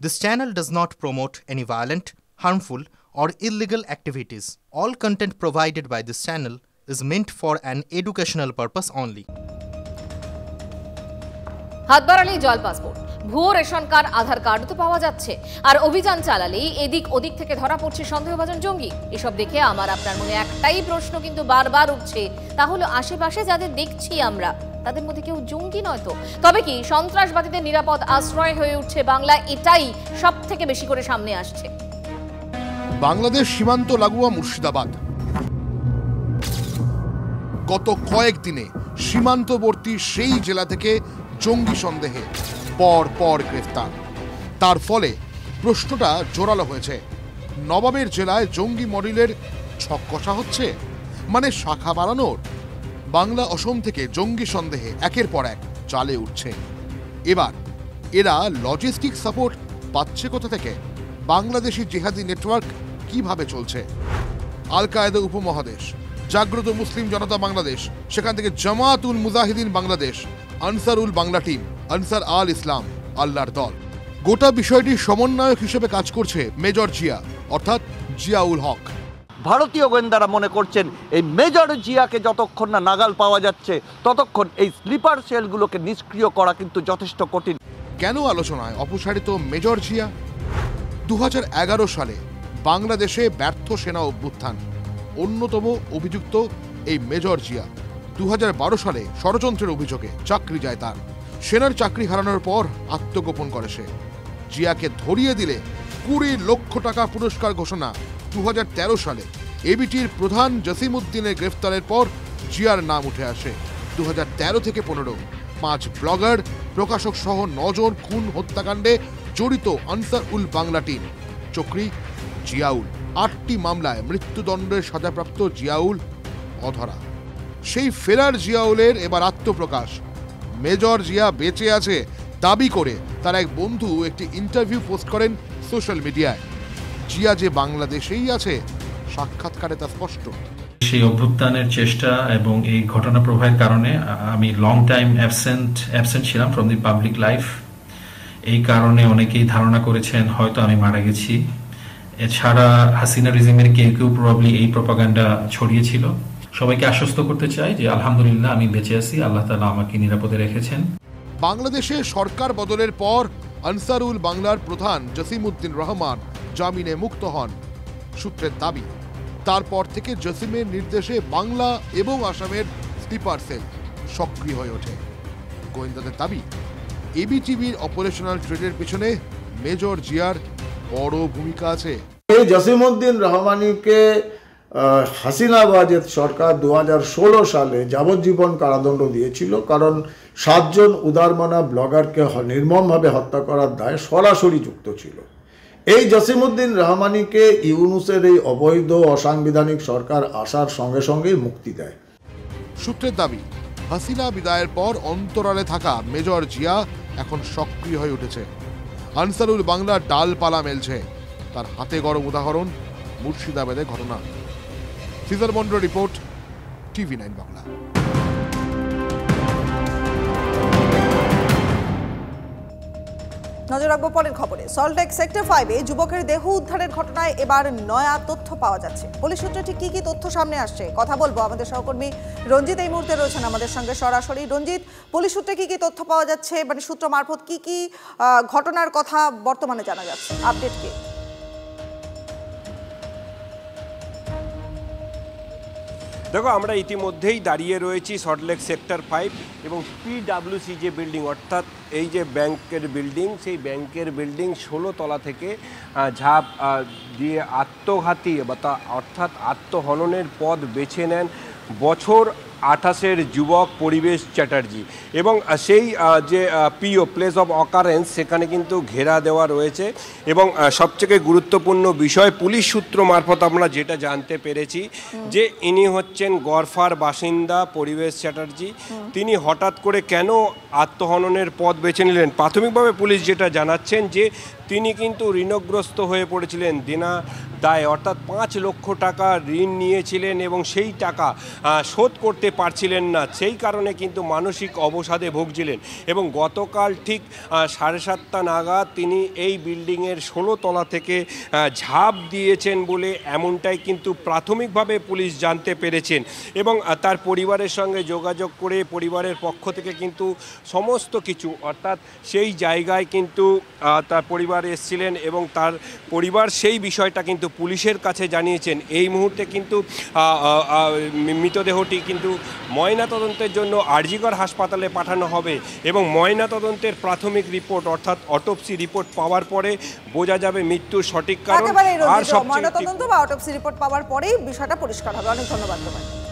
This channel does not promote any violent, harmful, or illegal activities. All content provided by this channel is meant for an educational purpose only. হাত বাড়ালেই জল passport, ভুয়ো ration card, আধার card তো পাওয়া যাচ্ছে, আর অভিযান চালালেই এদিক ওদিক থেকে ধরা পড়ছে সন্দেহভাজন জঙ্গি। এসব দেখে আমার আপনার মনে একটাই প্রশ্ন কিন্তু বারবার উঠছে, তাহলে আশেপাশে যাদের দেখছি আমরা তাদের মধ্যে কেউ জঙ্গি নয় তো? তবে কি সন্ত্রাসবাদীদের নিরাপদ আশ্রয় হয়ে উঠছে বাংলা? এটাই সব থেকে বেশি করে সামনে আসছে। বাংলাদেশ সীমান্ত লাগোয়া মুর্শিদাবাদ গত কয়েকদিনে সীমান্তবর্তী সেই জেলা থেকে জঙ্গি সন্দেহে পর পর গ্রেফতার। তার ফলে প্রশ্নটা জোরালো হয়েছে, নবাবের জেলায় জঙ্গি মডেলের ছক কষা হচ্ছে, মানে শাখা বাড়ানোর। বাংলা অসম থেকে জঙ্গি সন্দেহে একের পর এক চালে উঠছে। এবার এরা লজিস্টিক সাপোর্ট পাচ্ছে কোথা থেকে? বাংলাদেশি জিহাদি নেটওয়ার্ক কিভাবে চলছে? আল কায়েদা উপমহাদেশ, জাগ্রত মুসলিম জনতা বাংলাদেশ, সেখান থেকে জামাতুল মুজাহিদিন বাংলাদেশ, আনসারুল বাংলা টিম, আনসার আল ইসলাম, আল্লাহর দল। গোটা বিষয়টির সমন্বয়ক হিসেবে কাজ করছে মেজর জিয়া, অর্থাৎ জিয়াউল হক। ভারতীয় গোয়েন্দারা মনে করছেন এই মেজর জিয়াকে যতক্ষণ না নাগাল পাওয়া যাচ্ছে ততক্ষণ এই স্লিপার সেলগুলোকে নিষ্ক্রিয় করা কিন্তু যথেষ্ট কঠিন। কেন আলোচনায় অপসারিত মেজর জিয়া? 2011 সালে বাংলাদেশে ব্যর্থ সেনা অভ্যুত্থান, অন্যতম অভিযুক্ত এই মেজর জিয়া। 2012 সালে ষড়যন্ত্রের অভিযোগে চাকরি যায় তার। সেনার চাকরি হারানোর পর আত্মগোপন করে সে। জিয়াকে ধরিয়ে দিলে 20 লক্ষ টাকা পুরস্কার ঘোষণা। 2013 সালে এবিটির প্রধান জসিম উদ্দিনের গ্রেফতারের পর জিয়ার নাম উঠে আসে। 2013 থেকে 15 5 ব্লগার, প্রকাশক সহ 9 জন খুন হত্যাকাণ্ডে জড়িত আনসার উল বাংলা টিম। চক্রী জিয়াউল। 8টি মামলায় মৃত্যুদণ্ডের সাজাপ্রাপ্ত জিয়াউল অধরা। সেই ফেরার জিয়াউলের এবার আত্মপ্রকাশ। মেজর জিয়া বেঁচে আছে দাবি করে তার এক বন্ধু একটি ইন্টারভিউ পোস্ট করেন সোশ্যাল মিডিয়ায়। জিয়া যে বাংলাদেশেই আছে সাক্ষাৎকারে তা স্পষ্ট। সেই অভ্যুত্থানের চেষ্টা এবং এই ঘটনা প্রবাহের কারণে আমি লং টাইম অ্যাবসেন্ট ছিলাম ফ্রম দি পাবলিক লাইফ। এই কারণে অনেকেই ধারণা করেছেন হয়তো আমি মারা গেছি। এছাড়া হাসিনা রিজিমের কেউ কেউ প্রবাবলি এই প্রপাগান্ডা ছড়িয়েছিল। সবাইকে আশ্বস্ত করতে চাই যে আলহামদুলিল্লাহ আমি বেঁচে আছি, আল্লাহ তাআলা আমাকে নিরাপদে রেখেছেন। বাংলাদেশে সরকার বদলের পর আনসারুল বাংলার প্রধান জসিম উদ্দিন রহমান জামিনে মুক্ত হন। সূত্রের দাবি, তারপর থেকে জসিমের নির্দেশে বাংলা এবং আসামের স্লিপার সেল সক্রিয় হয়ে ওঠে। গোয়েন্দাদের দাবি, এবিটিভির অপারেশনাল ট্রেডের পিছনে মেজর জিয়ার বড় ভূমিকা আছে। এই জসিম উদ্দিন রহমানিকে হাসিনাবাজের সরকার 2016 সালে যাবজ্জীবন কারাদণ্ড দিয়েছিল, কারণ 7 জন উদারমনা ব্লগারকে নির্মমভাবে হত্যা করার দায়ে সরাসরি যুক্ত ছিল। এই জসিম উদ্দিন রহমানিকে ইউনূসের এই অবৈধ অসাংবিধানিক সরকার আসার সঙ্গে সঙ্গেই মুক্তি দেয়। সূত্রের দাবি, হাসিনা বিদায়ের পর অন্তরালে থাকা মেজর জিয়া এখন সক্রিয় হয়ে উঠেছে। আনসারুল বাংলার ডালপালা মেলছে। তার হাতে গরম উদাহরণ মুর্শিদাবাদের ঘটনা। Caesar Mondal report, TV9 Bangla. নজর রাখবো পরের খবরে। সল্টলেক সেক্টর 5-এ যুবকের দেহ উদ্ধারের ঘটনায় এবার নয়া তথ্য পাওয়া যাচ্ছে। পুলিশ সূত্রে ঠিক কি তথ্য সামনে আসছে কথা বলবো। আমাদের সহকর্মী রঞ্জিত এই মুহূর্তে রয়েছেন আমাদের সঙ্গে সরাসরি। রঞ্জিত, পুলিশ সূত্রে কি তথ্য পাওয়া যাচ্ছে, মানে সূত্র মারফত কি ঘটনার কথা বর্তমানে জানা যাচ্ছে? আপডেট কি? দেখো, আমরা ইতিমধ্যেই দাঁড়িয়ে রয়েছি সল্টলেক সেক্টর 5 এবং PWC যে বিল্ডিং, অর্থাৎ এই যে ব্যাংকের বিল্ডিং, সেই ব্যাংকের বিল্ডিং 16 তলা থেকে ঝাঁপ দিয়ে আত্মঘাতী অর্থাৎ আত্মহননের পথ বেছে নেন বছর 28-এর যুবক পরিবেশ চ্যাটার্জি। এবং সেই যে পিও প্লেস অফ অকারেন্স সেখানে কিন্তু ঘেরা দেওয়া রয়েছে। এবং সবথেকে গুরুত্বপূর্ণ বিষয়, পুলিশ সূত্র মারফত আমরা যেটা জানতে পেরেছি যে ইনি হচ্ছেন গড়ফার বাসিন্দা পরিবেশ চ্যাটার্জি। তিনি হঠাৎ করে কেন আত্মহননের পথ বেছে নিলেন? প্রাথমিকভাবে পুলিশ যেটা জানাচ্ছেন যে তিনি কিন্তু ঋণগ্রস্ত হয়ে পড়েছিলেন। দেনা দায় অর্থাৎ 5 লক্ষ টাকা ঋণ নিয়েছিলেন এবং সেই টাকা শোধ করতে পারছিলেন না, সেই কারণে কিন্তু মানসিক অবসাদে ভুগছিলেন। এবং গতকাল ঠিক 7:30 নাগাদ তিনি এই বিল্ডিংয়ের 16 তলা থেকে ঝাঁপ দিয়েছেন বলে এমনটাই কিন্তু প্রাথমিকভাবে পুলিশ জানতে পেরেছেন। এবং তার পরিবারের সঙ্গে যোগাযোগ করে পরিবারের পক্ষ থেকে কিন্তু সমস্ত কিছু অর্থাৎ সেই জায়গায় কিন্তু তার পরিবার এসেছিলেন এবং তার পরিবার সেই বিষয়টা কিন্তু পুলিশের কাছে জানিয়েছেন। এই মুহূর্তে কিন্তু মৃতদেহটি কিন্তু ময়নাতদন্তের জন্য আরজিকর হাসপাতালে পাঠানো হবে এবং ময়নাতদন্তের প্রাথমিক রিপোর্ট অর্থাৎ অটোপসি রিপোর্ট পাওয়ার পরে বোঝা যাবে মৃত্যুর সঠিক কারণ। আর ময়নাতদন্ত বা অটোপসি রিপোর্ট পাওয়ার পরেই বিষয়টা পরিষ্কার হবে। অনেক ধন্যবাদ তোমায়।